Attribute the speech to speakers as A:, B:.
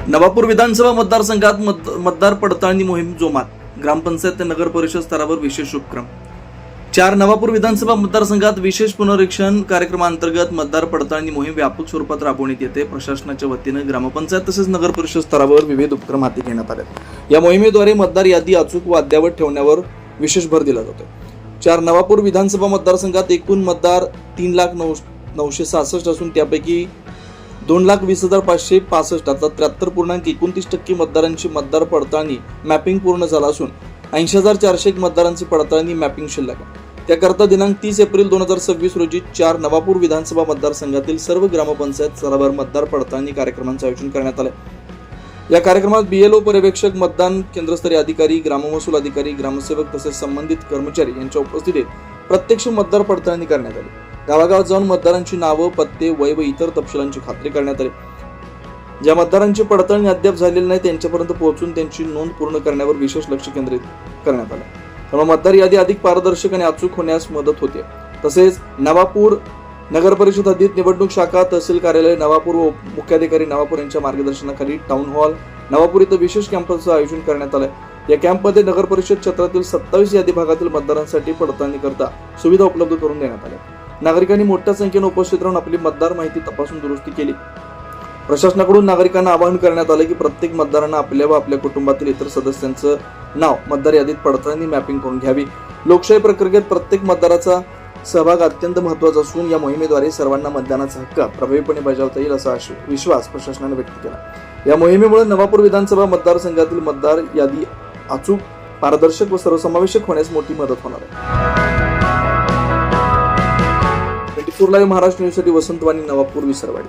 A: नवापूर विधानसभा मतदारसंघात मतदार पडताळणी मोहीम जोमात. ग्रामपंचायत ते नगर परिषद स्तरावर विशेष उपक्रम. 4 नवापूर विधानसभा मतदारसंघात विशेष पुनरीक्षण कार्यक्रमांतर्गत मतदार पडताळणी मोहीम व्यापक स्वरूपात राबवण्यात येते. प्रशासनाच्या वतीनं ग्रामपंचायत तसेच नगर परिषद स्तरावर विविध उपक्रम हाती घेण्यात आले. या मोहिमेद्वारे मतदार यादी अचूक व अद्ययावत ठेवण्यावर विशेष भर दिला जातो. 4 नवापूर विधानसभा मतदारसंघात एकूण मतदार 3,09,966 असून त्यापैकी 2,20,565 अर्थात 73.29% मतदारांची मतदार पडताळणी मॅपिंग पूर्ण झाला असून 80,401 मतदारांची पडताळणी मॅपिंग शिल्लक आहे. त्याकरता दिनांक 30 एप्रिल 2026 रोजी 4 नवापूर विधानसभा मतदारसंघातील सर्व ग्रामपंचायत स्तरावर मतदार पडताळणी कार्यक्रमांचे आयोजन करण्यात आले. या कार्यक्रमात BLO पर्यवेक्षक, मतदान केंद्रस्तरीय अधिकारी, ग्राममहसूल अधिकारी, ग्रामसेवक तसेच संबंधित कर्मचारी यांच्या उपस्थितीत प्रत्यक्ष मतदार पडताळणी करण्यात आली. गावागावात जाऊन मतदारांची नावं, पत्ते, वय व इतर तपशिलांची खात्री करण्यात आली. ज्या मतदारांची पडताळणी अद्याप झालेली नाही त्यांच्यापर्यंत पोहोचून त्यांची नोंद पूर्ण करण्यावर विशेष लक्ष केंद्रित करण्यात आले. त्यामुळे मतदार यादी अधिक पारदर्शक आणि अचूक होण्यास मदत होते. तसेच नवापूर नगर परिषद हद्दीत निवडणूक शाखा, तहसील कार्यालय नवापूर व मुख्याधिकारी नवापूर यांच्या मार्गदर्शनाखाली टाउन हॉल नवापूर इथं विशेष कॅम्पचं आयोजन करण्यात आलं. या कॅम्पमध्ये नगर परिषद क्षेत्रातील 27 यादी भागातील मतदारांसाठी पडताळणी करता सुविधा उपलब्ध करून देण्यात आल्या. नागरिकांनी मोठ्या संख्येने उपस्थित राहून आपली मतदार माहिती तपासून दुरुस्ती केली. प्रशासनाकडून नागरिकांना आवाहन करण्यात आले की प्रत्येक मतदारांना आपल्या व आपल्या कुटुंबातील इतर सदस्यांचं नाव मतदार यादीत पडताळणी मॅपिंग करून घ्यावी. लोकशाही प्रक्रियेत प्रत्येक मतदाराचा सहभाग अत्यंत महत्त्वाचा असून या मोहिमेद्वारे सर्वांना मतदानाचा हक्क प्रभावीपणे बजावता येईल असा विश्वास प्रशासनाने व्यक्त केला. या मोहिमेमुळे नवापूर विधानसभा मतदारसंघातील मतदार यादी अचूक, पारदर्शक व सर्वसमावेशक होण्यास मोठी मदत होणार आहे. 24 लाईव्ह महाराष्ट्र न्यूजसाठी वसंत वाणी, नवापूर, विसरवाडी.